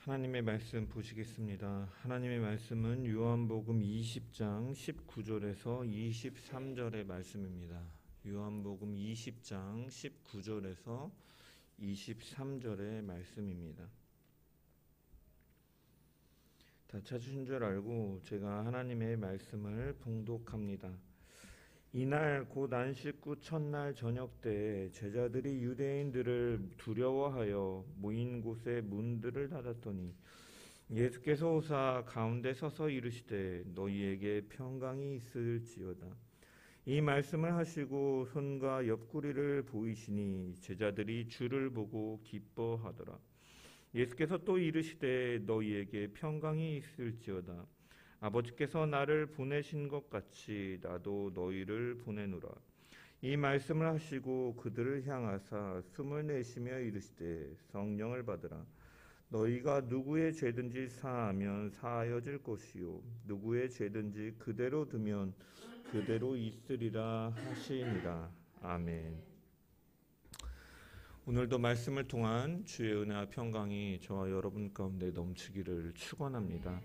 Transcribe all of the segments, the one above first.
하나님의 말씀 보시겠습니다. 하나님의 말씀은 요한복음 20장 19절에서 23절의 말씀입니다. 요한복음 20장 19절에서 23절의 말씀입니다. 다 찾으신 줄 알고 제가 하나님의 말씀을 봉독합니다. 이날 곧 안식 후 첫날 저녁 때 제자들이 유대인들을 두려워하여 모인 곳에 문들을 닫았더니 예수께서 오사 가운데 서서 이르시되 너희에게 평강이 있을지어다. 이 말씀을 하시고 손과 옆구리를 보이시니 제자들이 주를 보고 기뻐하더라. 예수께서 또 이르시되 너희에게 평강이 있을지어다. 아버지께서 나를 보내신 것 같이 나도 너희를 보내노라. 이 말씀을 하시고 그들을 향하사 숨을 내쉬며 이르시되 성령을 받으라. 너희가 누구의 죄든지 사하면 사하여질 것이요 누구의 죄든지 그대로 두면 그대로 있으리라 하시니라. 아멘. 오늘도 말씀을 통한 주의 은혜와 평강이 저와 여러분 가운데 넘치기를 축원합니다.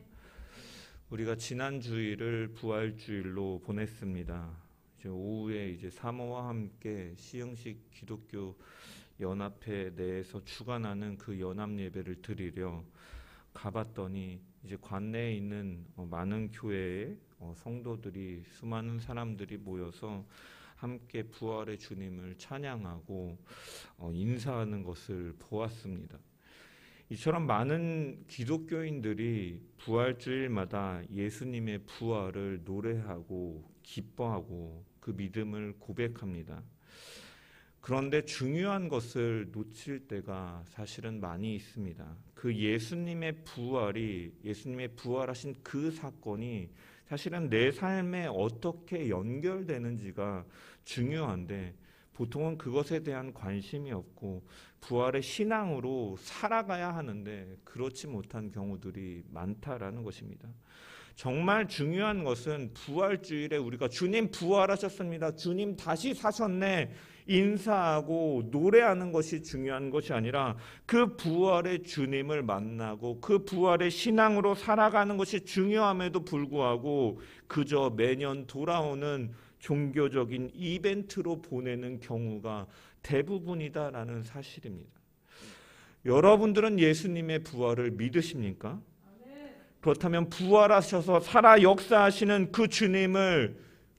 우리가 지난 주일을 부활주일로 보냈습니다. 이제 오후에 사모와 함께 시흥식 기독교 연합회 내에서 주관하는 그 연합 예배를 드리려 가봤더니 이제 관내에 있는 많은 교회의 성도들이 수많은 사람들이 모여서 함께 부활의 주님을 찬양하고 인사하는 것을 보았습니다. 이처럼 많은 기독교인들이 부활주일마다 예수님의 부활을 노래하고 기뻐하고 그 믿음을 고백합니다. 그런데 중요한 것을 놓칠 때가 사실은 많이 있습니다. 그 예수님의 부활하신 그 사건이 사실은 내 삶에 어떻게 연결되는지가 중요한데 보통은 그것에 대한 관심이 없고 부활의 신앙으로 살아가야 하는데 그렇지 못한 경우들이 많다라는 것입니다. 정말 중요한 것은 부활주일에 우리가 주님 부활하셨습니다. 주님 다시 사셨네. 인사하고 노래하는 것이 중요한 것이 아니라 그 부활의 주님을 만나고 그 부활의 신앙으로 살아가는 것이 중요함에도 불구하고 그저 매년 돌아오는 종교적인 이벤트로 보내는 경우가 대부분이다라는 사실입니다. 여러분들은 예수님의 부활을 믿으십니까? 그렇다면 부활하셔서 살아 역사하시는 그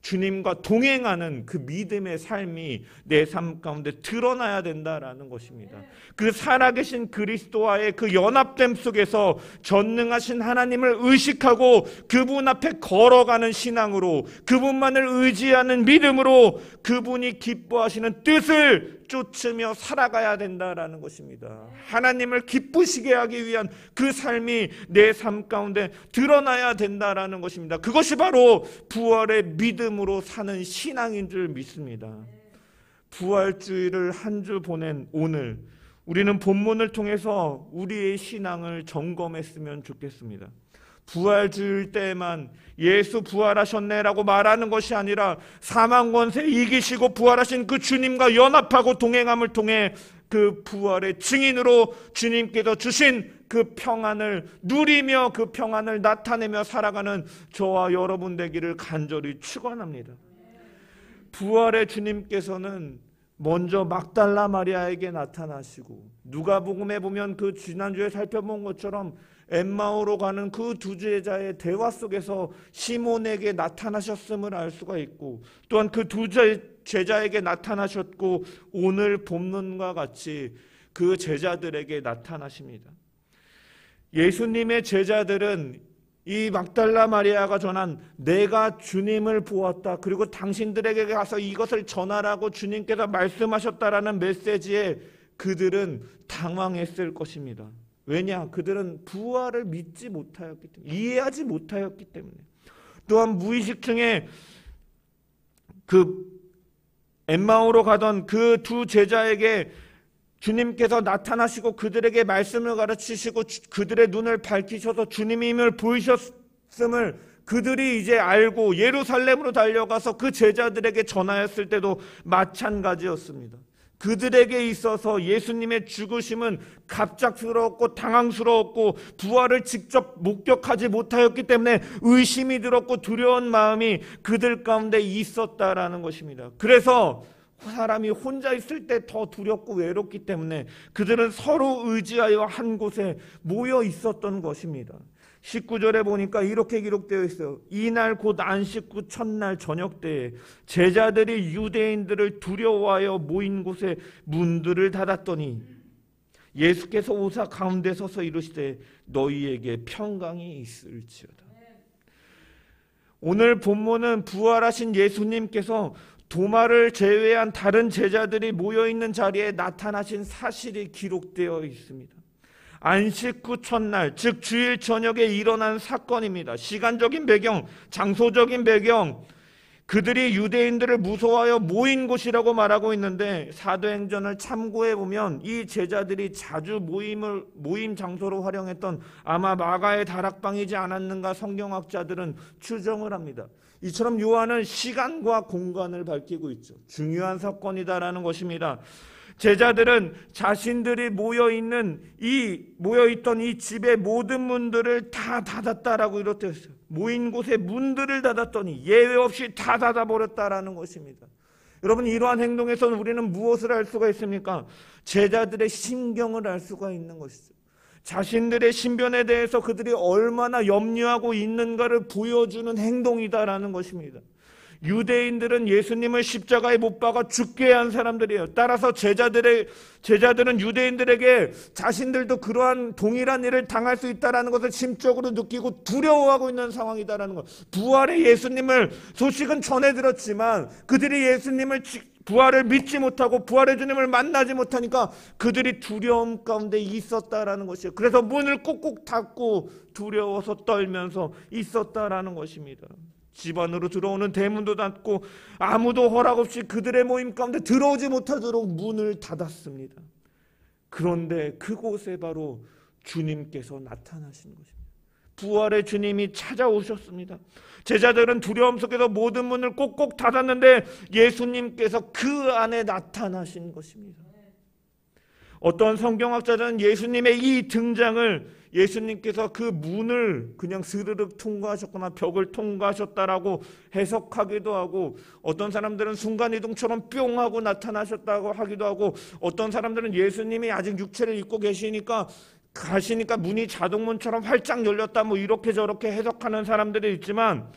주님과 동행하는 그 믿음의 삶이 내 삶 가운데 드러나야 된다라는 것입니다. 그 살아계신 그리스도와의 그 연합됨 속에서 전능하신 하나님을 의식하고 그분 앞에 걸어가는 신앙으로 그분만을 의지하는 믿음으로 그분이 기뻐하시는 뜻을 쫓으며 살아가야 된다라는 것입니다. 하나님을 기쁘시게 하기 위한 그 삶이 내 삶 가운데 드러나야 된다라는 것입니다. 그것이 바로 부활의 믿음으로 사는 신앙인 줄 믿습니다. 부활주일을 한 주 보낸 오늘 우리는 본문을 통해서 우리의 신앙을 점검했으면 좋겠습니다. 부활주일 때에만 예수 부활하셨네라고 말하는 것이 아니라 사망 권세 이기시고 부활하신 그 주님과 연합하고 동행함을 통해 그 부활의 증인으로 주님께서 주신 그 평안을 누리며 그 평안을 나타내며 살아가는 저와 여러분 되기를 간절히 축원합니다. 부활의 주님께서는 먼저 막달라 마리아에게 나타나시고 누가복음에 보면 그 지난주에 살펴본 것처럼 엠마오로 가는 그 두 제자의 대화 속에서 시몬에게 나타나셨음을 알 수가 있고 또한 그 두 제자에게 나타나셨고 오늘 본문과 같이 그 제자들에게 나타나십니다. 예수님의 제자들은 이 막달라 마리아가 전한 내가 주님을 보았다 그리고 당신들에게 가서 이것을 전하라고 주님께서 말씀하셨다라는 메시지에 그들은 당황했을 것입니다. 왜냐? 그들은 부활을 믿지 못하였기 때문에, 이해하지 못하였기 때문에. 또한 무의식층에 그 엠마오로 가던 그 두 제자에게 주님께서 나타나시고 그들에게 말씀을 가르치시고 그들의 눈을 밝히셔서 주님의 힘을 보이셨음을 그들이 이제 알고 예루살렘으로 달려가서 그 제자들에게 전하였을 때도 마찬가지였습니다. 그들에게 있어서 예수님의 죽으심은 갑작스러웠고 당황스러웠고 부활을 직접 목격하지 못하였기 때문에 의심이 들었고 두려운 마음이 그들 가운데 있었다라는 것입니다. 그래서 사람이 혼자 있을 때 더 두렵고 외롭기 때문에 그들은 서로 의지하여 한 곳에 모여 있었던 것입니다. 19절에 보니까 이렇게 기록되어 있어요. 이날 곧 안식구 첫날 저녁 때에 제자들이 유대인들을 두려워하여 모인 곳에 문들을 닫았더니 예수께서 오사 가운데 서서 이르시되 너희에게 평강이 있을지어다. 오늘 본문은 부활하신 예수님께서 도마를 제외한 다른 제자들이 모여있는 자리에 나타나신 사실이 기록되어 있습니다. 안식 후 첫날, 즉 주일 저녁에 일어난 사건입니다. 시간적인 배경, 장소적인 배경, 그들이 유대인들을 무서워하여 모인 곳이라고 말하고 있는데 사도행전을 참고해 보면 이 제자들이 자주 모임 장소로 활용했던 아마 마가의 다락방이지 않았는가 성경학자들은 추정을 합니다. 이처럼 요한은 시간과 공간을 밝히고 있죠. 중요한 사건이다라는 것입니다. 제자들은 자신들이 모여있던 이 집의 모든 문들을 다 닫았다라고 이렇게 했어요. 모인 곳에 문들을 닫았더니 예외 없이 다 닫아버렸다라는 것입니다. 여러분, 이러한 행동에서는 우리는 무엇을 알 수가 있습니까? 제자들의 심경을 알 수가 있는 것이죠. 자신들의 신변에 대해서 그들이 얼마나 염려하고 있는가를 보여주는 행동이다라는 것입니다. 유대인들은 예수님을 십자가에 못 박아 죽게 한 사람들이에요. 따라서 제자들은 유대인들에게 자신들도 그러한 동일한 일을 당할 수 있다는 것을 심적으로 느끼고 두려워하고 있는 상황이다라는 것. 부활의 예수님을 소식은 전해 들었지만 그들이 예수님을 부활을 믿지 못하고 부활의 주님을 만나지 못하니까 그들이 두려움 가운데 있었다라는 것이에요. 그래서 문을 꼭꼭 닫고 두려워서 떨면서 있었다라는 것입니다. 집 안으로 들어오는 대문도 닫고 아무도 허락 없이 그들의 모임 가운데 들어오지 못하도록 문을 닫았습니다. 그런데 그곳에 바로 주님께서 나타나신 것입니다. 부활의 주님이 찾아오셨습니다. 제자들은 두려움 속에서 모든 문을 꼭꼭 닫았는데 예수님께서 그 안에 나타나신 것입니다. 어떤 성경학자들은 예수님의 이 등장을 예수님께서 그 문을 그냥 스르륵 통과하셨거나 벽을 통과하셨다라고 해석하기도 하고, 어떤 사람들은 순간이동처럼 뿅 하고 나타나셨다고 하기도 하고, 어떤 사람들은 예수님이 아직 육체를 입고 가시니까 문이 자동문처럼 활짝 열렸다, 뭐 이렇게 저렇게 해석하는 사람들이 있지만,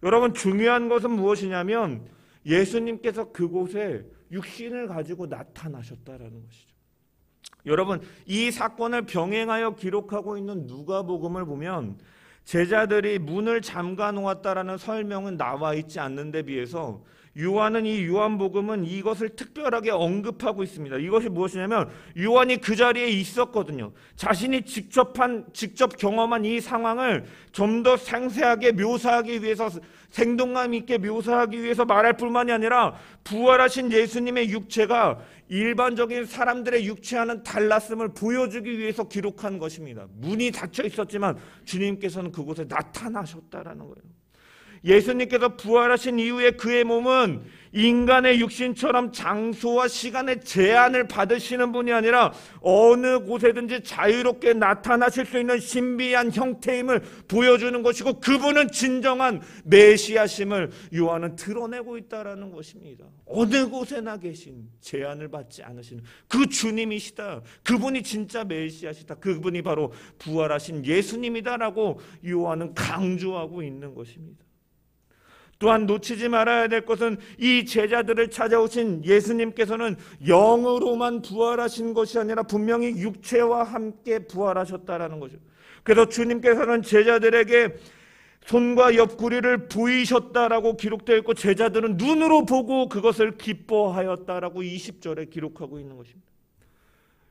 여러분, 중요한 것은 무엇이냐면 예수님께서 그곳에 육신을 가지고 나타나셨다라는 것이죠. 여러분, 이 사건을 병행하여 기록하고 있는 누가복음을 보면 제자들이 문을 잠가 놓았다라는 설명은 나와 있지 않는 데 비해서 요한은 이 요한복음은 이것을 특별하게 언급하고 있습니다. 이것이 무엇이냐면 요한이 그 자리에 있었거든요. 자신이 직접 경험한 이 상황을 좀 더 상세하게 묘사하기 위해서, 생동감 있게 묘사하기 위해서 말할 뿐만이 아니라 부활하신 예수님의 육체가 일반적인 사람들의 육체와는 달랐음을 보여주기 위해서 기록한 것입니다. 문이 닫혀 있었지만 주님께서는 그곳에 나타나셨다라는 거예요. 예수님께서 부활하신 이후에 그의 몸은 인간의 육신처럼 장소와 시간의 제한을 받으시는 분이 아니라 어느 곳에든지 자유롭게 나타나실 수 있는 신비한 형태임을 보여주는 것이고, 그분은 진정한 메시아심을 요한은 드러내고 있다는 것입니다. 어느 곳에나 계신, 제한을 받지 않으시는 그 주님이시다. 그분이 진짜 메시아시다. 그분이 바로 부활하신 예수님이다라고 요한은 강조하고 있는 것입니다. 또한 놓치지 말아야 될 것은 이 제자들을 찾아오신 예수님께서는 영으로만 부활하신 것이 아니라 분명히 육체와 함께 부활하셨다라는 거죠. 그래서 주님께서는 제자들에게 손과 옆구리를 보이셨다라고 기록되어 있고, 제자들은 눈으로 보고 그것을 기뻐하였다라고 20절에 기록하고 있는 것입니다.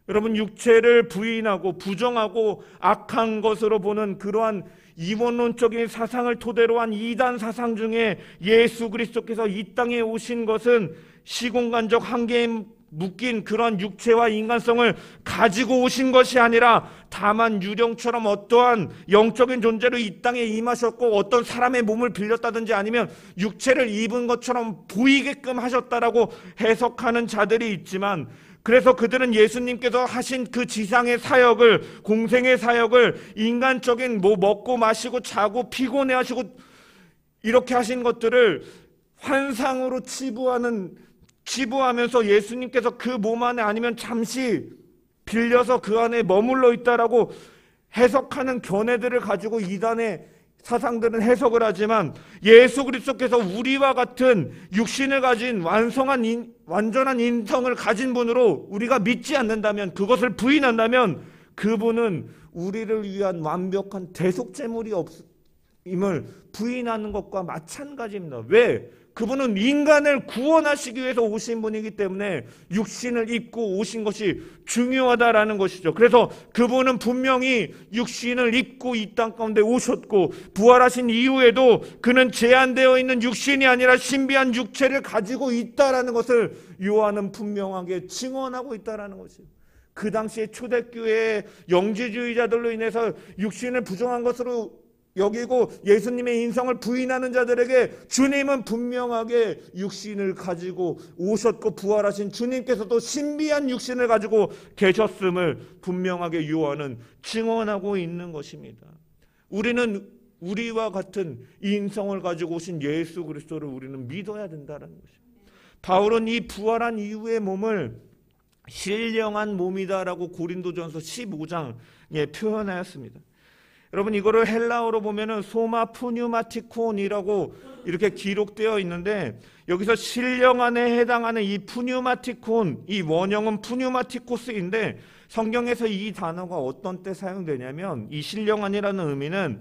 여러분, 육체를 부인하고 부정하고 악한 것으로 보는 그러한 이원론적인 사상을 토대로 한 이단 사상 중에 예수 그리스도께서 이 땅에 오신 것은 시공간적 한계인 묶인 그런 육체와 인간성을 가지고 오신 것이 아니라 다만 유령처럼 어떠한 영적인 존재로 이 땅에 임하셨고 어떤 사람의 몸을 빌렸다든지 아니면 육체를 입은 것처럼 보이게끔 하셨다라고 해석하는 자들이 있지만, 그래서 그들은 예수님께서 하신 그 지상의 사역을, 공생의 사역을 인간적인 먹고 마시고 자고 피곤해하시고 이렇게 하신 것들을 환상으로 치부하면서 예수님께서 그 몸 안에 아니면 잠시 빌려서 그 안에 머물러 있다라고 해석하는 견해들을 가지고 이단의 사상들은 해석을 하지만, 예수 그리스도께서 우리와 같은 육신을 가진 완전한 인성을 가진 분으로 우리가 믿지 않는다면, 그것을 부인한다면 그분은 우리를 위한 완벽한 대속제물이 없음을 부인하는 것과 마찬가지입니다. 왜? 그분은 인간을 구원하시기 위해서 오신 분이기 때문에 육신을 입고 오신 것이 중요하다라는 것이죠. 그래서 그분은 분명히 육신을 입고 이 땅 가운데 오셨고, 부활하신 이후에도 그는 제한되어 있는 육신이 아니라 신비한 육체를 가지고 있다라는 것을 요한은 분명하게 증언하고 있다라는 것이죠. 그 당시에 초대교회의 영지주의자들로 인해서 육신을 부정한 것으로 여기고 예수님의 인성을 부인하는 자들에게 주님은 분명하게 육신을 가지고 오셨고, 부활하신 주님께서도 신비한 육신을 가지고 계셨음을 분명하게 요한은 증언하고 있는 것입니다. 우리는 우리와 같은 인성을 가지고 오신 예수 그리스도를 우리는 믿어야 된다는 것입니다. 바울은 이 부활한 이후의 몸을 신령한 몸이다라고 고린도전서 15장에 표현하였습니다. 여러분, 이거를 헬라어로 보면은 소마 푸뉴마티콘이라고 이렇게 기록되어 있는데, 여기서 신령한에 해당하는 이 푸뉴마티콘, 이 원형은 푸뉴마티코스인데, 성경에서 이 단어가 어떤 때 사용되냐면, 이 신령한이라는 의미는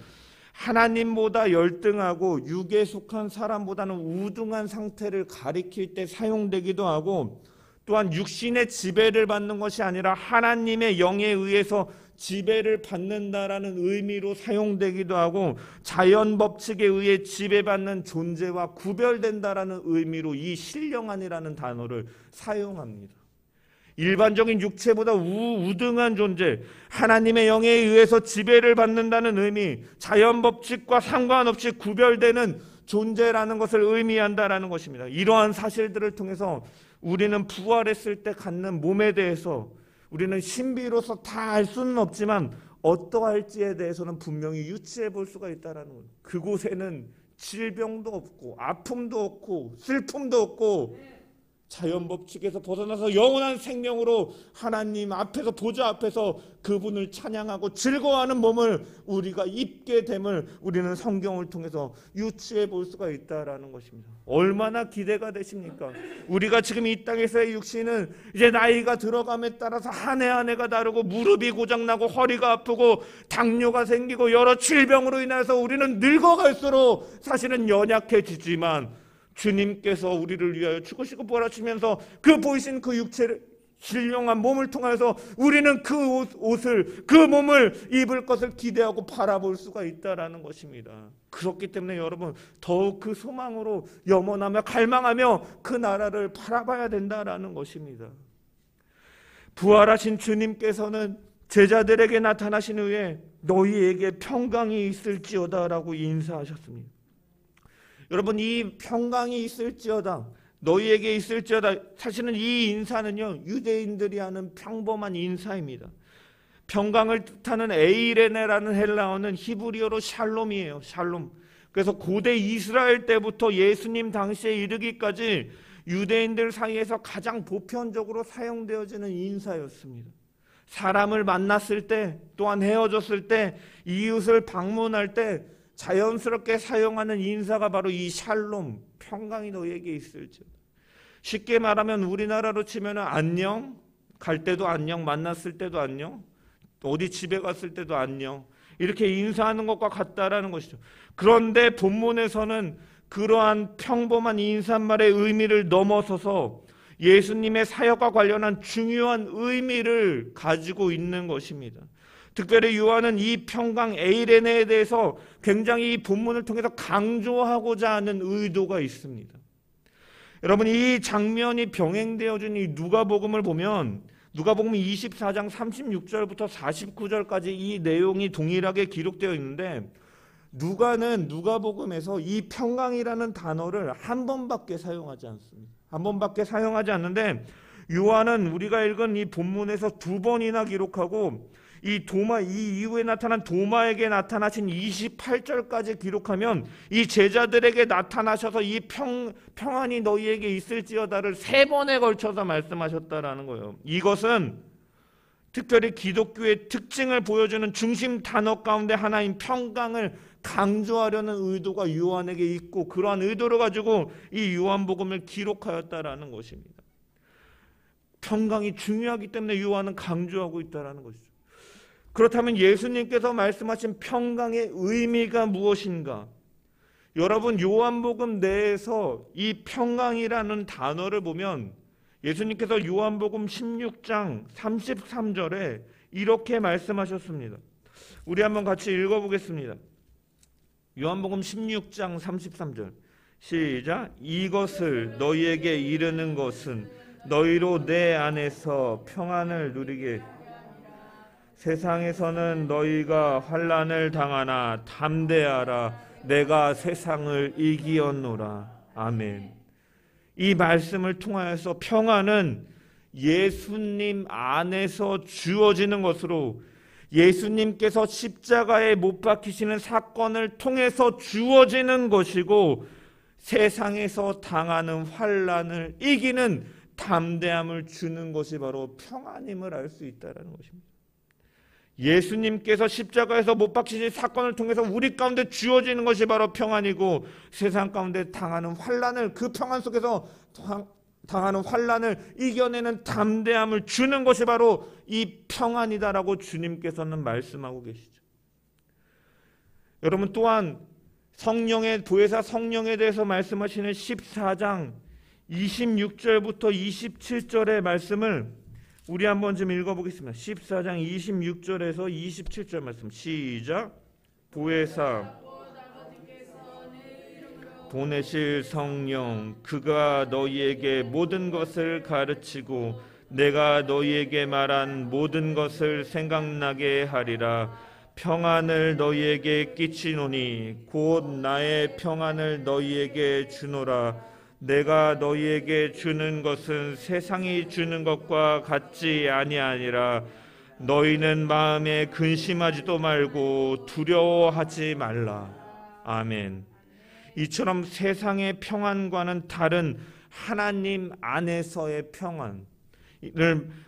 하나님보다 열등하고 육에 속한 사람보다는 우등한 상태를 가리킬 때 사용되기도 하고, 또한 육신의 지배를 받는 것이 아니라 하나님의 영에 의해서 지배를 받는다라는 의미로 사용되기도 하고, 자연 법칙에 의해 지배받는 존재와 구별된다라는 의미로 이 신령한이라는 단어를 사용합니다. 일반적인 육체보다 우등한 존재, 하나님의 영에 의해서 지배를 받는다는 의미, 자연 법칙과 상관없이 구별되는 존재라는 것을 의미한다라는 것입니다. 이러한 사실들을 통해서 우리는 부활했을 때 갖는 몸에 대해서 우리는 신비로서 다 알 수는 없지만 어떠할지에 대해서는 분명히 유추해 볼 수가 있다는 거예요. 그곳에는 질병도 없고 아픔도 없고 슬픔도 없고 자연 법칙에서 벗어나서 영원한 생명으로 하나님 앞에서, 보좌 앞에서 그분을 찬양하고 즐거워하는 몸을 우리가 입게 됨을 우리는 성경을 통해서 유추해 볼 수가 있다라는 것입니다. 얼마나 기대가 되십니까? 우리가 지금 이 땅에서의 육신은 이제 나이가 들어감에 따라서 한 해 한 해가 다르고, 무릎이 고장나고 허리가 아프고 당뇨가 생기고 여러 질병으로 인해서 우리는 늙어갈수록 사실은 연약해지지만, 주님께서 우리를 위하여 죽으시고 부활하시면서 그 보이신 그 육체를, 신령한 몸을 통해서 우리는 그 옷을, 그 몸을 입을 것을 기대하고 바라볼 수가 있다라는 것입니다. 그렇기 때문에 여러분, 더욱 그 소망으로 염원하며 갈망하며 그 나라를 바라봐야 된다라는 것입니다. 부활하신 주님께서는 제자들에게 나타나신 후에 너희에게 평강이 있을지어다라고 인사하셨습니다. 여러분, 이 평강이 있을지어다, 너희에게 있을지어다, 사실은 이 인사는요, 유대인들이 하는 평범한 인사입니다. 평강을 뜻하는 에이레네라는 헬라어는 히브리어로 샬롬이에요. 샬롬. 그래서 고대 이스라엘 때부터 예수님 당시에 이르기까지 유대인들 사이에서 가장 보편적으로 사용되어지는 인사였습니다. 사람을 만났을 때, 또한 헤어졌을 때, 이웃을 방문할 때 자연스럽게 사용하는 인사가 바로 이 샬롬, 평강이 너희에게 있을지어다. 쉽게 말하면 우리나라로 치면 안녕, 갈 때도 안녕, 만났을 때도 안녕, 어디 집에 갔을 때도 안녕, 이렇게 인사하는 것과 같다라는 것이죠. 그런데 본문에서는 그러한 평범한 인사말의 의미를 넘어서서 예수님의 사역과 관련한 중요한 의미를 가지고 있는 것입니다. 특별히 요한은 이 평강 에이레네에 대해서 굉장히 이 본문을 통해서 강조하고자 하는 의도가 있습니다. 여러분, 이 장면이 병행되어진 이 누가복음을 보면 누가복음 24장 36절부터 49절까지 이 내용이 동일하게 기록되어 있는데, 누가는 누가복음에서 이 평강이라는 단어를 한 번밖에 사용하지 않습니다. 한 번밖에 사용하지 않는데, 요한은 우리가 읽은 이 본문에서 두 번이나 기록하고, 이 이후에 나타난 도마에게 나타나신 28절까지 기록하면 이 제자들에게 나타나셔서 이 평안이 너희에게 있을지어다를 세 번에 걸쳐서 말씀하셨다라는 거예요. 이것은 특별히 기독교의 특징을 보여주는 중심 단어 가운데 하나인 평강을 강조하려는 의도가 요한에게 있고, 그러한 의도를 가지고 이 요한복음을 기록하였다라는 것입니다. 평강이 중요하기 때문에 요한은 강조하고 있다라는 것이죠. 그렇다면 예수님께서 말씀하신 평강의 의미가 무엇인가? 여러분, 요한복음 내에서 이 평강이라는 단어를 보면 예수님께서 요한복음 16장 33절에 이렇게 말씀하셨습니다. 우리 한번 같이 읽어보겠습니다. 요한복음 16장 33절 시작. 이것을 너희에게 이르는 것은 너희로 내 안에서 평안을 누리게. 세상에서는 너희가 환난을 당하나 담대하라. 내가 세상을 이기었노라. 아멘. 이 말씀을 통하여서 평안은 예수님 안에서 주어지는 것으로, 예수님께서 십자가에 못 박히시는 사건을 통해서 주어지는 것이고, 세상에서 당하는 환난을 이기는 담대함을 주는 것이 바로 평안임을 알 수 있다는 것입니다. 예수님께서 십자가에서 못 박히신 사건을 통해서 우리 가운데 주어지는 것이 바로 평안이고, 세상 가운데 당하는 환난을, 그 평안 속에서 당하는 환난을 이겨내는 담대함을 주는 것이 바로 이 평안이다라고 주님께서는 말씀하고 계시죠. 여러분, 또한 보혜사 성령에 대해서 말씀하시는 14장 26절부터 27절의 말씀을 우리 한번 좀 읽어보겠습니다. 14장 26절에서 27절 말씀 시작. 보혜사 보내실 성령, 그가 너희에게 모든 것을 가르치고 내가 너희에게 말한 모든 것을 생각나게 하리라. 평안을 너희에게 끼치노니 곧 나의 평안을 너희에게 주노라. 내가 너희에게 주는 것은 세상이 주는 것과 같지 아니하니라. 너희는 마음에 근심하지도 말고 두려워하지 말라. 아멘. 이처럼 세상의 평안과는 다른 하나님 안에서의 평안을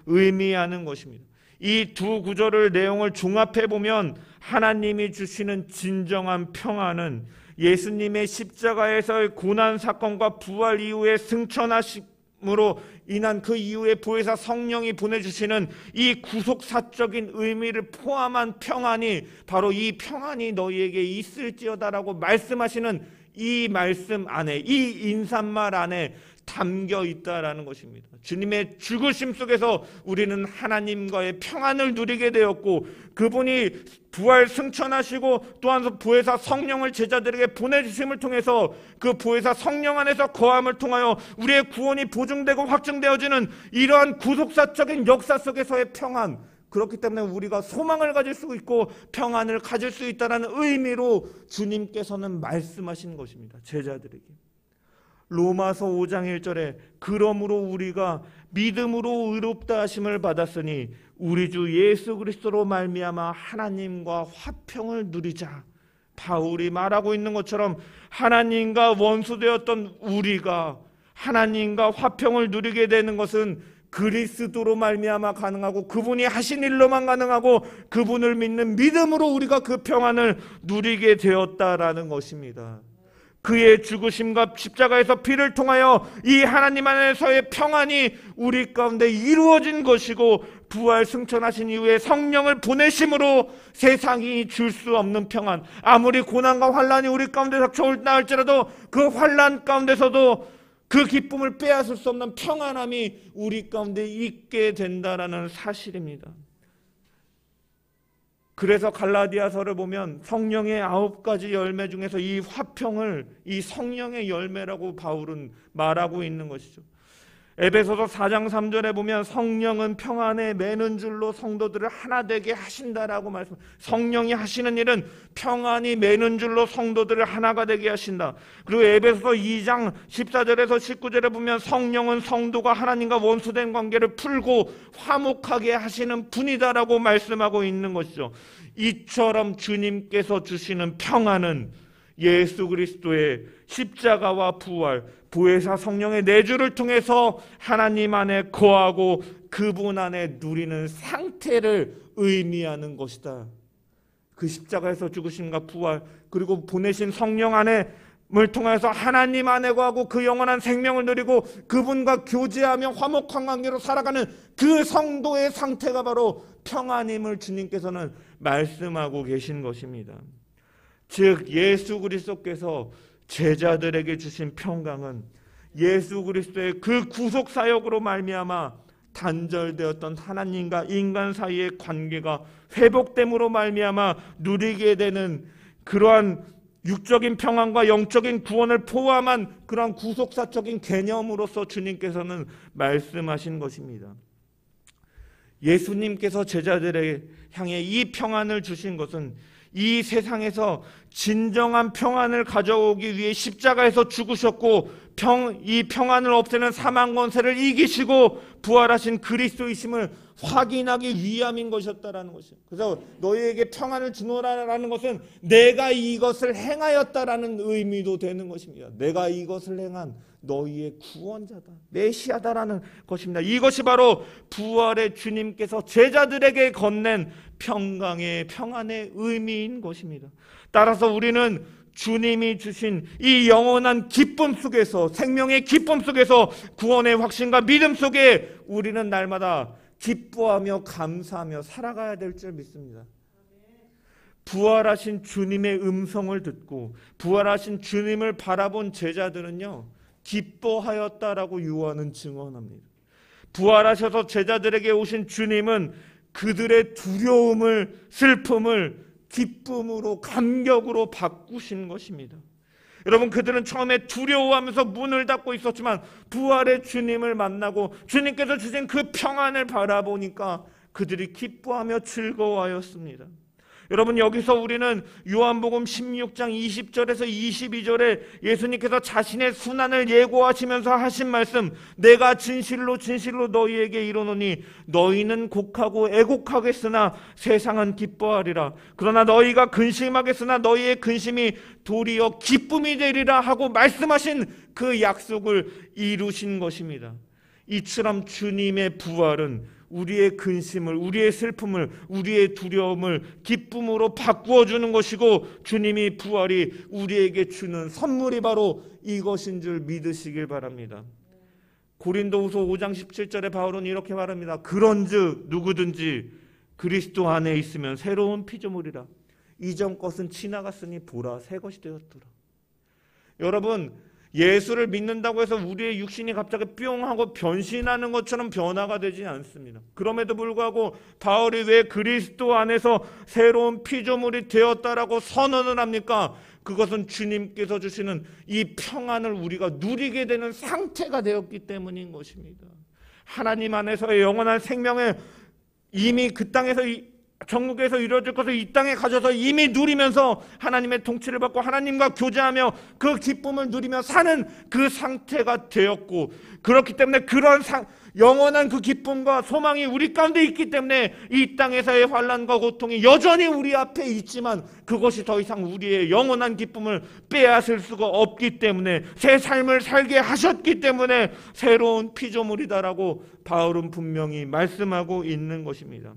의미하는 것입니다. 이 두 구절의 내용을 종합해 보면 하나님이 주시는 진정한 평안은 예수님의 십자가에서의 고난 사건과 부활 이후에 승천하심으로 인한 그 이후에 보혜사 성령이 보내주시는 이 구속사적인 의미를 포함한 평안이 바로 이 평안이 너희에게 있을지어다라고 말씀하시는 이 말씀 안에, 이 인사말 안에 담겨 있다라는 것입니다. 주님의 죽으심 속에서 우리는 하나님과의 평안을 누리게 되었고, 그분이 부활 승천하시고 또한 보혜사 성령을 제자들에게 보내주심을 통해서 그 보혜사 성령 안에서 거함을 통하여 우리의 구원이 보증되고 확증되어지는 이러한 구속사적인 역사 속에서의 평안, 그렇기 때문에 우리가 소망을 가질 수 있고 평안을 가질 수 있다는 의미로 주님께서는 말씀하신 것입니다. 제자들에게. 로마서 5장 1절에 그러므로 우리가 믿음으로 의롭다 하심을 받았으니 우리 주 예수 그리스도로 말미암아 하나님과 화평을 누리자. 바울이 말하고 있는 것처럼 하나님과 원수되었던 우리가 하나님과 화평을 누리게 되는 것은 그리스도로 말미암아 가능하고, 그분이 하신 일로만 가능하고, 그분을 믿는 믿음으로 우리가 그 평안을 누리게 되었다라는 것입니다. 그의 죽으심과 십자가에서 피를 통하여 이 하나님 안에서의 평안이 우리 가운데 이루어진 것이고, 부활 승천하신 이후에 성령을 보내심으로 세상이 줄 수 없는 평안, 아무리 고난과 환난이 우리 가운데 닥쳐올다 할지라도 그 환난 가운데서도 그 기쁨을 빼앗을 수 없는 평안함이 우리 가운데 있게 된다라는 사실입니다. 그래서 갈라디아서를 보면 성령의 9가지 열매 중에서 이 화평을 이 성령의 열매라고 바울은 말하고 있는 것이죠. 에베소서 4장 3절에 보면 성령은 평안에 매는 줄로 성도들을 하나 되게 하신다라고 말씀. 성령이 하시는 일은 평안이 매는 줄로 성도들을 하나가 되게 하신다. 그리고 에베소서 2장 14절에서 19절에 보면 성령은 성도가 하나님과 원수된 관계를 풀고 화목하게 하시는 분이다라고 말씀하고 있는 것이죠. 이처럼 주님께서 주시는 평안은 예수 그리스도의 십자가와 부활, 보혜사 성령의 내주를 통해서 하나님 안에 거하고 그분 안에 누리는 상태를 의미하는 것이다. 그 십자가에서 죽으심과 부활, 그리고 보내신 성령 안에 을 통해서 하나님 안에 거하고 그 영원한 생명을 누리고 그분과 교제하며 화목한 관계로 살아가는 그 성도의 상태가 바로 평안임을 주님께서는 말씀하고 계신 것입니다. 즉 예수 그리스도께서 제자들에게 주신 평강은 예수 그리스도의 그 구속 사역으로 말미암아 단절되었던 하나님과 인간 사이의 관계가 회복됨으로 말미암아 누리게 되는 그러한 육적인 평안과 영적인 구원을 포함한 그러한 구속사적인 개념으로서 주님께서는 말씀하신 것입니다. 예수님께서 제자들에게 향해 이 평안을 주신 것은 이 세상에서 진정한 평안을 가져오기 위해 십자가에서 죽으셨고 이 평안을 없애는 사망 권세를 이기시고 부활하신 그리스도이심을 확인하기 위함인 것이었다라는 것이에요. 그래서 너희에게 평안을 주노라라는 것은 내가 이것을 행하였다라는 의미도 되는 것입니다. 내가 이것을 행한 너희의 구원자다, 메시아다라는 것입니다. 이것이 바로 부활의 주님께서 제자들에게 건넨 평강의 평안의 의미인 것입니다. 따라서 우리는 주님이 주신 이 영원한 기쁨 속에서, 생명의 기쁨 속에서, 구원의 확신과 믿음 속에 우리는 날마다 기뻐하며 감사하며 살아가야 될 줄 믿습니다. 부활하신 주님의 음성을 듣고 부활하신 주님을 바라본 제자들은요, 기뻐하였다라고 요한은 증언합니다. 부활하셔서 제자들에게 오신 주님은 그들의 두려움을, 슬픔을 기쁨으로, 감격으로 바꾸신 것입니다. 여러분, 그들은 처음에 두려워하면서 문을 닫고 있었지만 부활의 주님을 만나고 주님께서 주신 그 평안을 바라보니까 그들이 기뻐하며 즐거워하였습니다. 여러분, 여기서 우리는 요한복음 16장 20절에서 22절에 예수님께서 자신의 순환을 예고하시면서 하신 말씀, 내가 진실로 진실로 너희에게 이르노니 너희는 곡하고 애곡하겠으나 세상은 기뻐하리라. 그러나 너희가 근심하겠으나 너희의 근심이 도리어 기쁨이 되리라 하고 말씀하신 그 약속을 이루신 것입니다. 이처럼 주님의 부활은 우리의 근심을, 우리의 슬픔을, 우리의 두려움을 기쁨으로 바꾸어 주는 것이고, 주님이 부활이 우리에게 주는 선물이 바로 이것인 줄 믿으시길 바랍니다. 고린도후서 5장 17절에 바울은 이렇게 말합니다. 그런즉 누구든지 그리스도 안에 있으면 새로운 피조물이라. 이전 것은 지나갔으니 보라 새 것이 되었더라. 여러분, 예수를 믿는다고 해서 우리의 육신이 갑자기 뿅 하고 변신하는 것처럼 변화가 되지 않습니다. 그럼에도 불구하고 바울이 왜 그리스도 안에서 새로운 피조물이 되었다라고 선언을 합니까? 그것은 주님께서 주시는 이 평안을 우리가 누리게 되는 상태가 되었기 때문인 것입니다. 하나님 안에서의 영원한 생명을 이미 그 땅에서 천국에서 이루어질 것을 이 땅에 가져서 이미 누리면서 하나님의 통치를 받고 하나님과 교제하며 그 기쁨을 누리며 사는 그 상태가 되었고, 그렇기 때문에 그런 영원한 그 기쁨과 소망이 우리 가운데 있기 때문에 이 땅에서의 환난과 고통이 여전히 우리 앞에 있지만 그것이 더 이상 우리의 영원한 기쁨을 빼앗을 수가 없기 때문에, 새 삶을 살게 하셨기 때문에 새로운 피조물이다라고 바울은 분명히 말씀하고 있는 것입니다.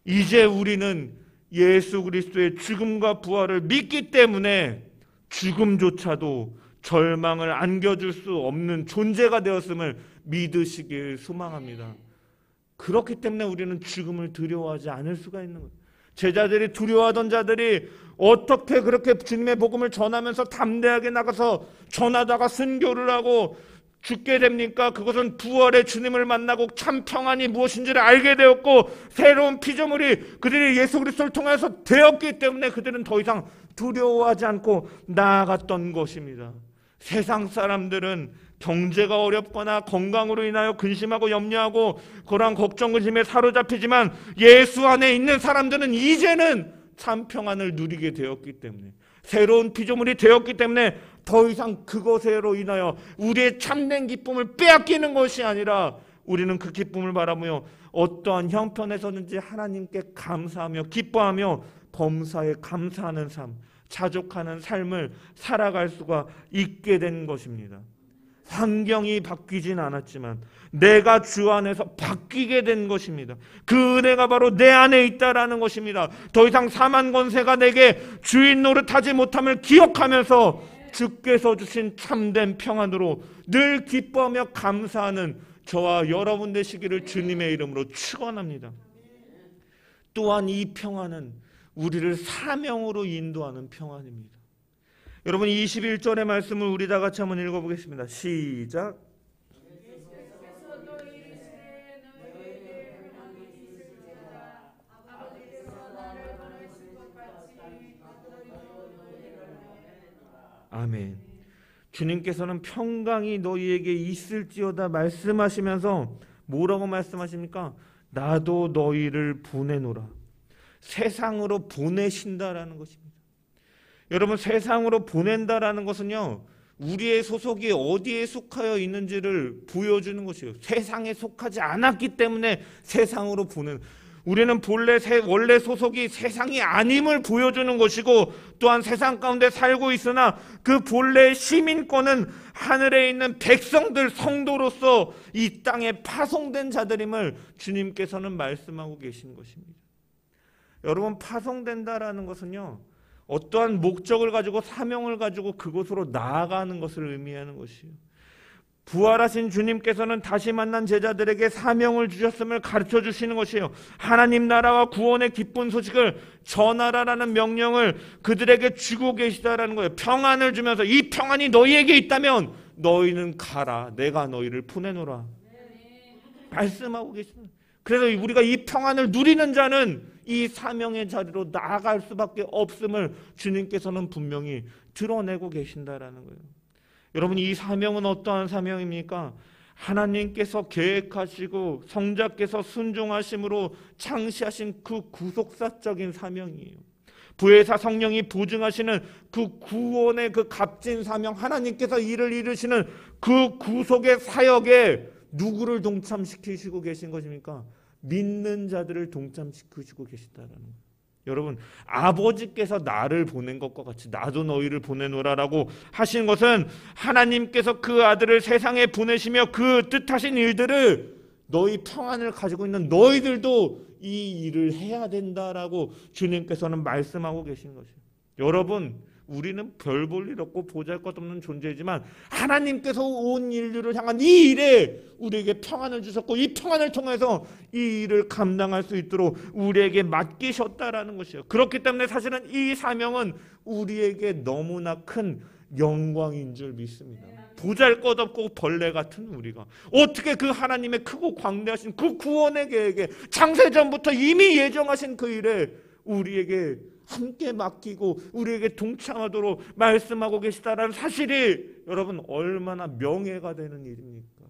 이제 우리는 예수 그리스도의 죽음과 부활을 믿기 때문에 죽음조차도 절망을 안겨줄 수 없는 존재가 되었음을 믿으시길 소망합니다. 그렇기 때문에 우리는 죽음을 두려워하지 않을 수가 있는 거예요. 제자들이 두려워하던 자들이 어떻게 그렇게 주님의 복음을 전하면서 담대하게 나가서 전하다가 순교를 하고 죽게 됩니까? 그것은 부활의 주님을 만나고 참 평안이 무엇인지를 알게 되었고 새로운 피조물이 그들이 예수 그리스도를 통해서 되었기 때문에 그들은 더 이상 두려워하지 않고 나아갔던 것입니다. 세상 사람들은 경제가 어렵거나 건강으로 인하여 근심하고 염려하고 그러한 걱정 근심에 사로잡히지만 예수 안에 있는 사람들은 이제는 참 평안을 누리게 되었기 때문에, 새로운 피조물이 되었기 때문에 더 이상 그것으로 인하여 우리의 참된 기쁨을 빼앗기는 것이 아니라 우리는 그 기쁨을 바라보며 어떠한 형편에서든지 하나님께 감사하며 기뻐하며 범사에 감사하는 삶, 자족하는 삶을 살아갈 수가 있게 된 것입니다. 환경이 바뀌진 않았지만 내가 주 안에서 바뀌게 된 것입니다. 그 은혜가 바로 내 안에 있다라는 것입니다. 더 이상 사만 권세가 내게 주인 노릇하지 못함을 기억하면서 주께서 주신 참된 평안으로 늘 기뻐하며 감사하는 저와 여러분 되시기를 주님의 이름으로 축원합니다. 또한 이 평안은 우리를 사명으로 인도하는 평안입니다. 여러분 21절의 말씀을 우리 다 같이 한번 읽어보겠습니다. 시작. 아멘. 주님께서는 평강이 너희에게 있을지어다 말씀하시면서 뭐라고 말씀하십니까? 나도 너희를 보내노라. 세상으로 보내신다라는 것입니다. 여러분 세상으로 보낸다라는 것은요, 우리의 소속이 어디에 속하여 있는지를 보여주는 것이에요. 세상에 속하지 않았기 때문에 세상으로 보내는, 우리는 원래 소속이 세상이 아님을 보여주는 것이고 또한 세상 가운데 살고 있으나 그 본래의 시민권은 하늘에 있는 백성들, 성도로서 이 땅에 파송된 자들임을 주님께서는 말씀하고 계신 것입니다. 여러분 파송된다라는 것은요, 어떠한 목적을 가지고 사명을 가지고 그곳으로 나아가는 것을 의미하는 것이에요. 부활하신 주님께서는 다시 만난 제자들에게 사명을 주셨음을 가르쳐 주시는 것이에요. 하나님 나라와 구원의 기쁜 소식을 전하라라는 명령을 그들에게 주고 계시다라는 거예요. 평안을 주면서 이 평안이 너희에게 있다면 너희는 가라. 내가 너희를 보내노라. 말씀하고 계십니다. 그래서 우리가 이 평안을 누리는 자는 이 사명의 자리로 나아갈 수밖에 없음을 주님께서는 분명히 드러내고 계신다라는 거예요. 여러분 이 사명은 어떠한 사명입니까? 하나님께서 계획하시고 성자께서 순종하심으로 창시하신 그 구속사적인 사명이에요. 부회사 성령이 보증하시는 그 구원의 그 값진 사명, 하나님께서 이를 이루시는 그 구속의 사역에 누구를 동참시키시고 계신 것입니까? 믿는 자들을 동참시키시고 계시다라는 거예요. 여러분 아버지께서 나를 보낸 것과 같이 나도 너희를 보내노라라고 하신 것은 하나님께서 그 아들을 세상에 보내시며 그 뜻하신 일들을 너희 평안을 가지고 있는 너희들도 이 일을 해야 된다라고 주님께서는 말씀하고 계신 것이에요. 여러분 우리는 별 볼 일 없고 보잘것없는 존재이지만 하나님께서 온 인류를 향한 이 일에 우리에게 평안을 주셨고 이 평안을 통해서 이 일을 감당할 수 있도록 우리에게 맡기셨다라는 것이에요. 그렇기 때문에 사실은 이 사명은 우리에게 너무나 큰 영광인 줄 믿습니다. 보잘것없고 벌레 같은 우리가 어떻게 그 하나님의 크고 광대하신 그 구원의 계획에 창세전부터 이미 예정하신 그 일에 우리에게 함께 맡기고 우리에게 동참하도록 말씀하고 계시다라는 사실이 여러분 얼마나 명예가 되는 일입니까?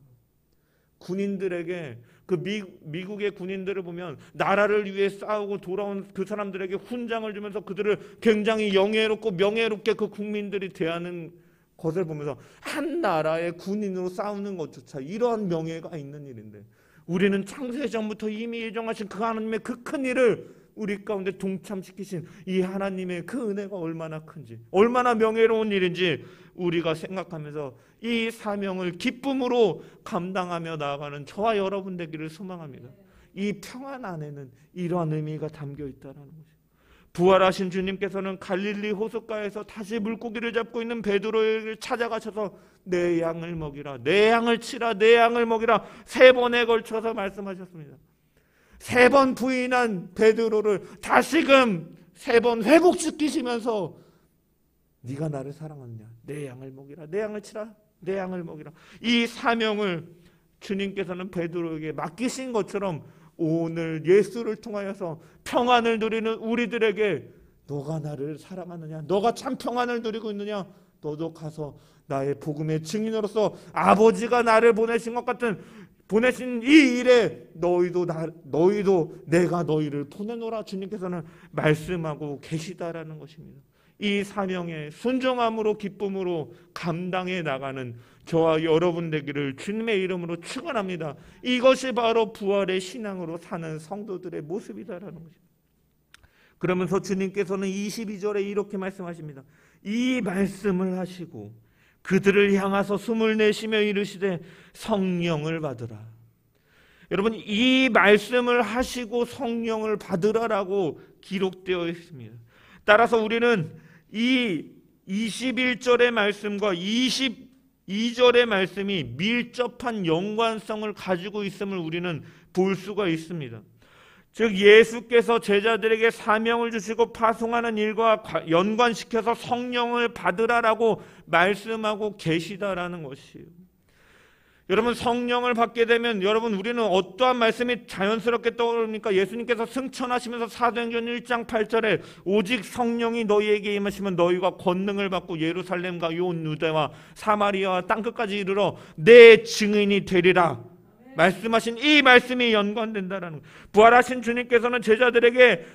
군인들에게 그 미국의 군인들을 보면 나라를 위해 싸우고 돌아온 그 사람들에게 훈장을 주면서 그들을 굉장히 영예롭고 명예롭게 그 국민들이 대하는 것을 보면서 한 나라의 군인으로 싸우는 것조차 이러한 명예가 있는 일인데 우리는 창세전부터 이미 예정하신 그 하나님의 그 큰 일을 우리 가운데 동참시키신 이 하나님의 그 은혜가 얼마나 큰지, 얼마나 명예로운 일인지 우리가 생각하면서 이 사명을 기쁨으로 감당하며 나아가는 저와 여러분 되기를 소망합니다. 이 평안 안에는 이러한 의미가 담겨 있다는 것이죠. 부활하신 주님께서는 갈릴리 호숫가에서 다시 물고기를 잡고 있는 베드로를 찾아가셔서 내 양을 먹이라, 내 양을 치라, 내 양을 먹이라 3번에 걸쳐서 말씀하셨습니다. 3번 부인한 베드로를 다시금 3번 회복시키시면서 네가 나를 사랑하느냐, 내 양을 먹이라, 내 양을 치라, 내 양을 먹이라. 이 사명을 주님께서는 베드로에게 맡기신 것처럼 오늘 예수를 통하여서 평안을 누리는 우리들에게 너가 나를 사랑하느냐, 너가 참 평안을 누리고 있느냐, 너도 가서 나의 복음의 증인으로서 아버지가 나를 보내신 것 같은 보내신 이 일에 너희도 내가 너희를 보내노라 주님께서는 말씀하고 계시다라는 것입니다. 이 사명에 순종함으로 기쁨으로 감당해 나가는 저와 여러분 되기를 주님의 이름으로 축원합니다. 이것이 바로 부활의 신앙으로 사는 성도들의 모습이다라는 것입니다. 그러면서 주님께서는 22절에 이렇게 말씀하십니다. 이 말씀을 하시고 그들을 향하서 숨을 내쉬며 이르시되 성령을 받으라. 여러분, 이 말씀을 하시고 성령을 받으라라고 기록되어 있습니다. 따라서 우리는 이 21절의 말씀과 22절의 말씀이 밀접한 연관성을 가지고 있음을 우리는 볼 수가 있습니다. 즉 예수께서 제자들에게 사명을 주시고 파송하는 일과 연관시켜서 성령을 받으라라고 말씀하고 계시다라는 것이에요. 여러분, 성령을 받게 되면 여러분 우리는 어떠한 말씀이 자연스럽게 떠오릅니까? 예수님께서 승천하시면서 사도행전 1장 8절에 오직 성령이 너희에게 임하시면 너희가 권능을 받고 예루살렘과 온 유대와 사마리아와 땅끝까지 이르러 내 증인이 되리라 말씀하신 이 말씀이 연관된다라는 거예요. 부활하신 주님께서는 제자들에게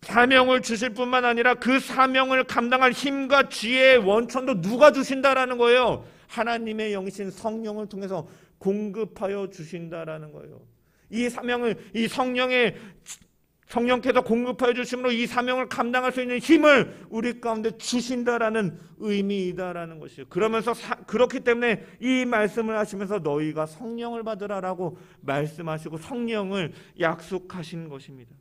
사명을 주실 뿐만 아니라 그 사명을 감당할 힘과 지혜의 원천도 누가 주신다라는 거예요? 하나님의 영이신 성령을 통해서 공급하여 주신다라는 거예요. 이 사명을 성령께서 공급하여 주심으로 이 사명을 감당할 수 있는 힘을 우리 가운데 주신다라는 의미이다라는 것이에요. 그러면서 그렇기 때문에 이 말씀을 하시면서 너희가 성령을 받으라라고 말씀하시고 성령을 약속하신 것입니다.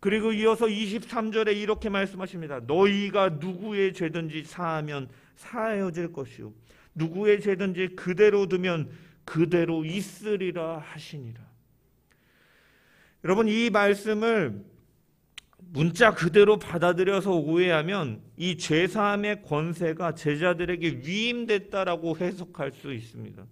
그리고 이어서 23절에 이렇게 말씀하십니다. 너희가 누구의 죄든지 사하면 사하여질 것이요 누구의 죄든지 그대로 두면 그대로 있으리라 하시니라. 여러분, 이 말씀을 문자 그대로 받아들여서 오해하면 이 죄사함의 권세가 제자들에게 위임됐다라고 해석할 수 있습니다.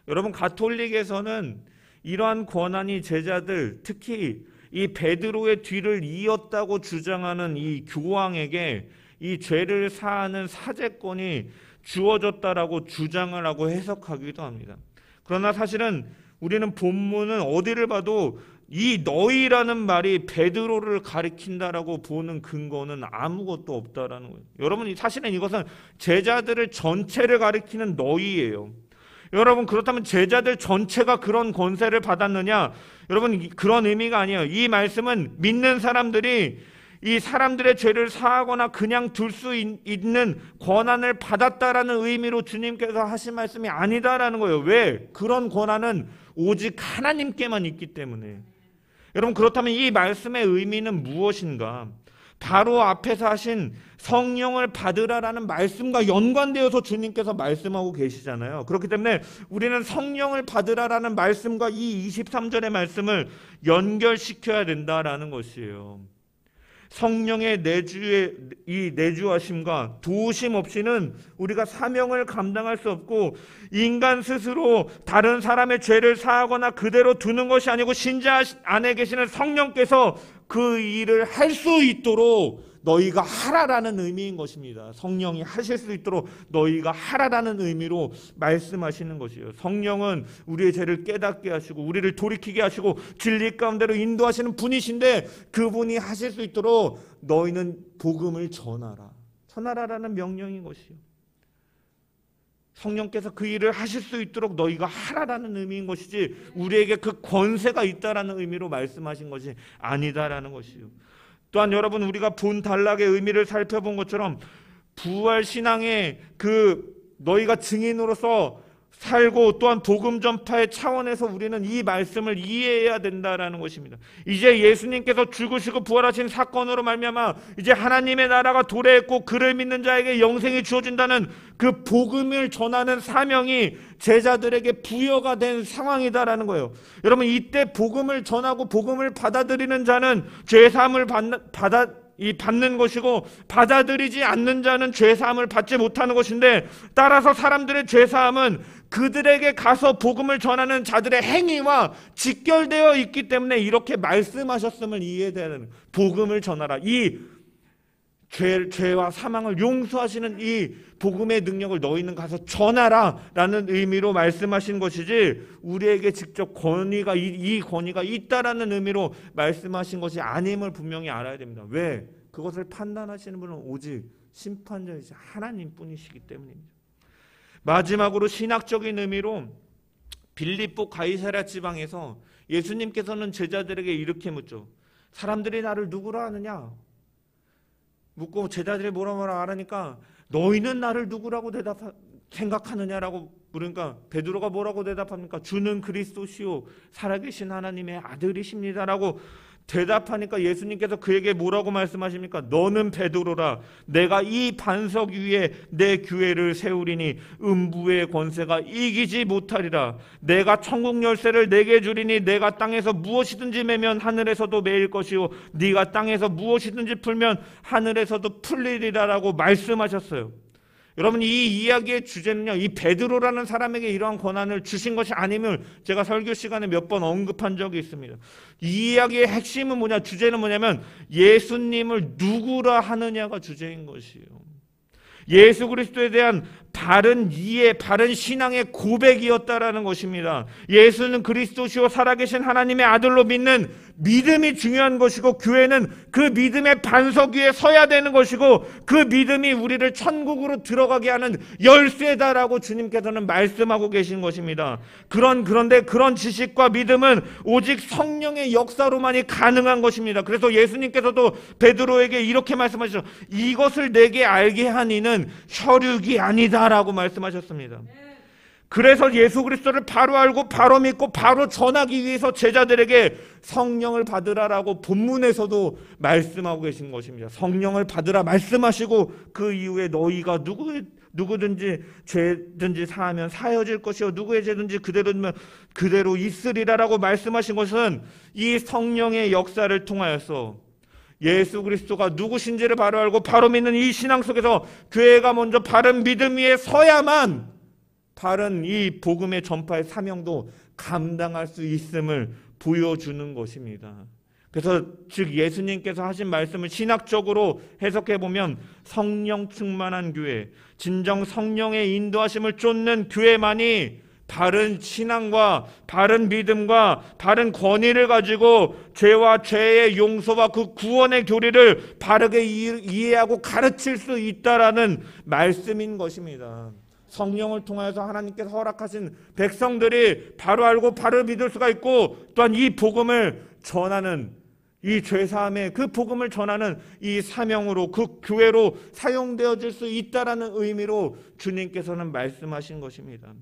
여러분, 가톨릭에서는 이러한 권한이 제자들, 특히 이 베드로의 뒤를 이었다고 주장하는 이 교황에게 이 죄를 사하는 사제권이 주어졌다라고 주장을 하고 해석하기도 합니다. 그러나 사실은 우리는 본문은 어디를 봐도 이 너희라는 말이 베드로를 가리킨다라고 보는 근거는 아무것도 없다라는 거예요. 여러분, 사실은 이것은 제자들을 전체를 가리키는 너희예요. 여러분, 그렇다면 제자들 전체가 그런 권세를 받았느냐? 여러분, 그런 의미가 아니에요. 이 말씀은 믿는 사람들이 이 사람들의 죄를 사하거나 그냥 둘 수 있는 권한을 받았다라는 의미로 주님께서 하신 말씀이 아니다라는 거예요. 왜? 그런 권한은 오직 하나님께만 있기 때문에. 여러분, 그렇다면 이 말씀의 의미는 무엇인가? 바로 앞에서 하신 성령을 받으라라는 말씀과 연관되어서 주님께서 말씀하고 계시잖아요. 그렇기 때문에 우리는 성령을 받으라라는 말씀과 이 23절의 말씀을 연결시켜야 된다라는 것이에요. 성령의 내주하심과 도우심 없이는 우리가 사명을 감당할 수 없고, 인간 스스로 다른 사람의 죄를 사하거나 그대로 두는 것이 아니고 신자 안에 계시는 성령께서 그 일을 할 수 있도록 너희가 하라라는 의미인 것입니다. 성령이 하실 수 있도록 너희가 하라라는 의미로 말씀하시는 것이에요. 성령은 우리의 죄를 깨닫게 하시고 우리를 돌이키게 하시고 진리 가운데로 인도하시는 분이신데, 그분이 하실 수 있도록 너희는 복음을 전하라라는 명령인 것이에요. 성령께서 그 일을 하실 수 있도록 너희가 하라라는 의미인 것이지, 우리에게 그 권세가 있다라는 의미로 말씀하신 것이 아니다라는 것이에요. 또한 여러분, 우리가 본 단락의 의미를 살펴본 것처럼 부활 신앙의 너희가 증인으로서 살고 또한 복음 전파의 차원에서 우리는 이 말씀을 이해해야 된다라는 것입니다. 이제 예수님께서 죽으시고 부활하신 사건으로 말미암아 이제 하나님의 나라가 도래했고 그를 믿는 자에게 영생이 주어진다는 그 복음을 전하는 사명이 제자들에게 부여가 된 상황이다라는 거예요. 여러분, 이때 복음을 전하고 복음을 받아들이는 자는 죄사함을 이 받는 것이고, 받아들이지 않는 자는 죄사함을 받지 못하는 것인데, 따라서 사람들의 죄사함은 그들에게 가서 복음을 전하는 자들의 행위와 직결되어 있기 때문에 이렇게 말씀하셨음을 이해되는, 복음을 전하라, 이 죄와 사망을 용서하시는 이 복음의 능력을 너희는 가서 전하라 라는 의미로 말씀하신 것이지, 우리에게 직접 권위가, 이 권위가 있다라는 의미로 말씀하신 것이 아님을 분명히 알아야 됩니다. 왜? 그것을 판단하시는 분은 오직 심판자이신 하나님뿐이시기 때문입니다. 마지막으로 신학적인 의미로 빌립보 가이사랴 지방에서 예수님께서는 제자들에게 이렇게 묻죠. 사람들이 나를 누구라 하느냐? 묻고 제자들이 뭐라 하니까 너희는 나를 누구라고 생각하느냐라고 물으니까 베드로가 뭐라고 대답합니까? 주는 그리스도시요 살아계신 하나님의 아들이십니다라고 대답하니까 예수님께서 그에게 뭐라고 말씀하십니까? 너는 베드로라, 내가 이 반석 위에 내 교회를 세우리니 음부의 권세가 이기지 못하리라. 내가 천국 열쇠를 내게 주리니 내가 땅에서 무엇이든지 매면 하늘에서도 매일 것이요 네가 땅에서 무엇이든지 풀면 하늘에서도 풀리리라라고 말씀하셨어요. 여러분, 이 이야기의 주제는요, 이 베드로라는 사람에게 이러한 권한을 주신 것이 아님을 제가 설교 시간에 몇 번 언급한 적이 있습니다. 이 이야기의 핵심은 뭐냐, 주제는 뭐냐면 예수님을 누구라 하느냐가 주제인 것이에요. 예수 그리스도에 대한 바른 이해, 바른 신앙의 고백이었다라는 것입니다. 예수는 그리스도시요 살아계신 하나님의 아들로 믿는 믿음이 중요한 것이고, 교회는 그 믿음의 반석 위에 서야 되는 것이고, 그 믿음이 우리를 천국으로 들어가게 하는 열쇠다라고 주님께서는 말씀하고 계신 것입니다. 그런데 그런 지식과 믿음은 오직 성령의 역사로만이 가능한 것입니다. 그래서 예수님께서도 베드로에게 이렇게 말씀하셨죠. 이것을 내게 알게 하니는 혈육이 아니다라고 말씀하셨습니다. 그래서 예수 그리스도를 바로 알고 바로 믿고 바로 전하기 위해서 제자들에게 성령을 받으라라고 본문에서도 말씀하고 계신 것입니다. 성령을 받으라 말씀하시고, 그 이후에 너희가 누구든지 죄든지 사하면 사여질 것이요 누구의 죄든지 그대로 있으리라라고 말씀하신 것은 이 성령의 역사를 통하여서 예수 그리스도가 누구신지를 바로 알고 바로 믿는 이 신앙 속에서 교회가 먼저 바른 믿음 위에 서야만 바른 이 복음의 전파의 사명도 감당할 수 있음을 보여주는 것입니다. 그래서 즉 예수님께서 하신 말씀을 신학적으로 해석해 보면 성령 충만한 교회, 진정 성령의 인도하심을 쫓는 교회만이 바른 신앙과 바른 믿음과 바른 권위를 가지고 죄와 죄의 용서와 그 구원의 교리를 바르게 이해하고 가르칠 수 있다라는 말씀인 것입니다. 성령을 통해서 하나님께서 허락하신 백성들이 바로 알고 바로 믿을 수가 있고, 또한 이 복음을 전하는, 이 죄사함의 그 복음을 전하는 이 사명으로, 그 교회로 사용되어질 수 있다라는 의미로 주님께서는 말씀하신 것입니다.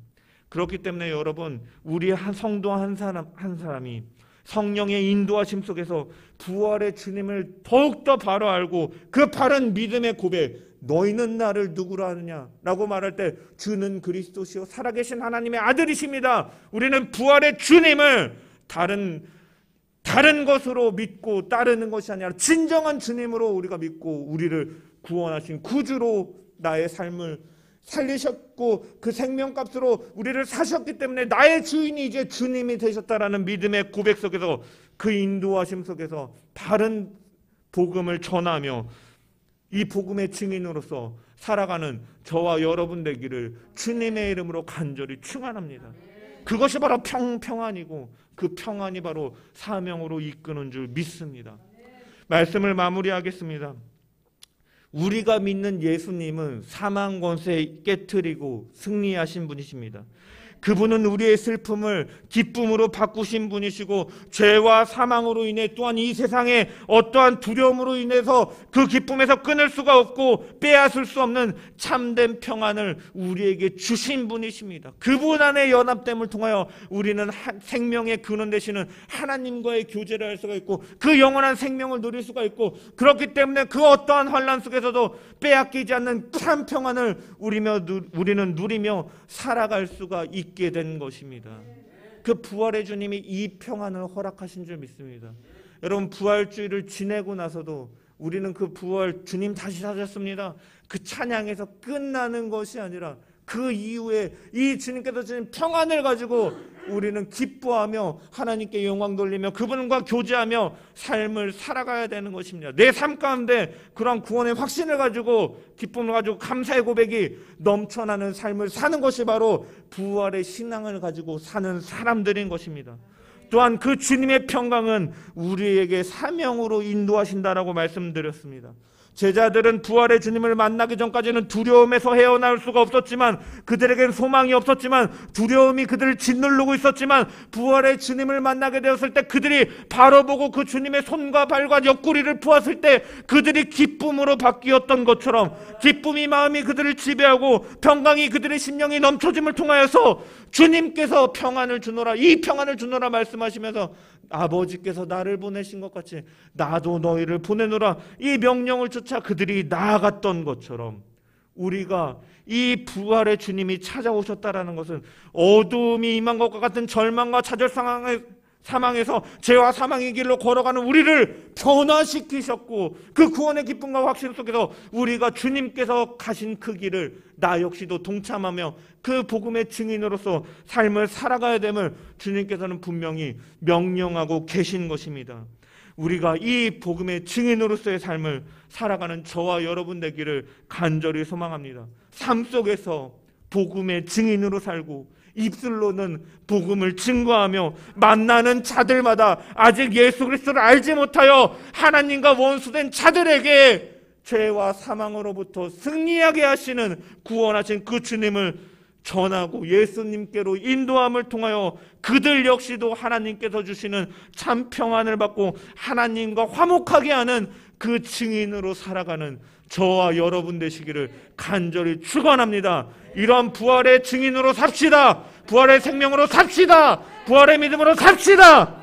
그렇기 때문에 여러분, 우리 한 성도 한 사람이 성령의 인도하심 속에서 부활의 주님을 더욱더 바로 알고 그 바른 믿음의 고백, 너희는 나를 누구라 하느냐 라고 말할 때 주는 그리스도시요 살아계신 하나님의 아들이십니다. 우리는 부활의 주님을 다른 것으로 믿고 따르는 것이 아니라 진정한 주님으로 우리가 믿고, 우리를 구원하신 구주로 나의 삶을 살리셨고 그 생명값으로 우리를 사셨기 때문에 나의 주인이 이제 주님이 되셨다라는 믿음의 고백 속에서, 그 인도하심 속에서 바른 복음을 전하며 이 복음의 증인으로서 살아가는 저와 여러분 되기를 주님의 이름으로 간절히 축원합니다. 그것이 바로 평안이고, 그 평안이 바로 사명으로 이끄는 줄 믿습니다. 말씀을 마무리하겠습니다. 우리가 믿는 예수님은 사망 권세 깨트리고 승리하신 분이십니다. 그분은 우리의 슬픔을 기쁨으로 바꾸신 분이시고, 죄와 사망으로 인해 또한 이 세상의 어떠한 두려움으로 인해서 그 기쁨에서 끊을 수가 없고 빼앗을 수 없는 참된 평안을 우리에게 주신 분이십니다. 그분 안에 연합됨을 통하여 우리는 생명의 근원 되시는 하나님과의 교제를 할 수가 있고, 그 영원한 생명을 누릴 수가 있고, 그렇기 때문에 그 어떠한 환난 속에서도 빼앗기지 않는 참 평안을 우리는 누리며 살아갈 수가 있게 된 것입니다. 그 부활의 주님이 이 평안을 허락하신 줄 믿습니다. 여러분, 부활주의를 지내고 나서도 우리는 그 부활, 주님 다시 사셨습니다, 그 찬양에서 끝나는 것이 아니라 그 이후에 이 주님께서 주신 평안을 가지고 우리는 기뻐하며 하나님께 영광 돌리며 그분과 교제하며 삶을 살아가야 되는 것입니다. 내 삶 가운데 그런 구원의 확신을 가지고 기쁨을 가지고 감사의 고백이 넘쳐나는 삶을 사는 것이 바로 부활의 신앙을 가지고 사는 사람들인 것입니다. 또한 그 주님의 평강은 우리에게 사명으로 인도하신다라고 말씀드렸습니다. 제자들은 부활의 주님을 만나기 전까지는 두려움에서 헤어나올 수가 없었지만, 그들에겐 소망이 없었지만, 두려움이 그들을 짓누르고 있었지만, 부활의 주님을 만나게 되었을 때 그들이 바로 보고 그 주님의 손과 발과 옆구리를 보았을 때 그들이 기쁨으로 바뀌었던 것처럼, 기쁨이 마음이 그들을 지배하고 평강이 그들의 심령이 넘쳐짐을 통하여서 주님께서 평안을 주노라, 이 평안을 주노라 말씀하시면서 아버지께서 나를 보내신 것 같이 나도 너희를 보내노라, 이 명령을 쫓아 그들이 나아갔던 것처럼 우리가 이 부활의 주님이 찾아오셨다라는 것은 어두움이 임한 것과 같은 절망과 좌절 사망에서 죄와 사망의 길로 걸어가는 우리를 변화시키셨고, 그 구원의 기쁨과 확신 속에서 우리가 주님께서 가신 그 길을 나 역시도 동참하며 그 복음의 증인으로서 삶을 살아가야 됨을 주님께서는 분명히 명령하고 계신 것입니다. 우리가 이 복음의 증인으로서의 삶을 살아가는 저와 여러분 되기를 간절히 소망합니다. 삶 속에서 복음의 증인으로 살고 입술로는 복음을 증거하며 만나는 자들마다 아직 예수 그리스도를 알지 못하여 하나님과 원수된 자들에게 죄와 사망으로부터 승리하게 하시는 구원하신 그 주님을 전하고 예수님께로 인도함을 통하여 그들 역시도 하나님께서 주시는 참 평안을 받고 하나님과 화목하게 하는 그 증인으로 살아가는 저와 여러분 되시기를 간절히 축원합니다. 이런 부활의 증인으로 삽시다. 부활의 생명으로 삽시다. 부활의 믿음으로 삽시다.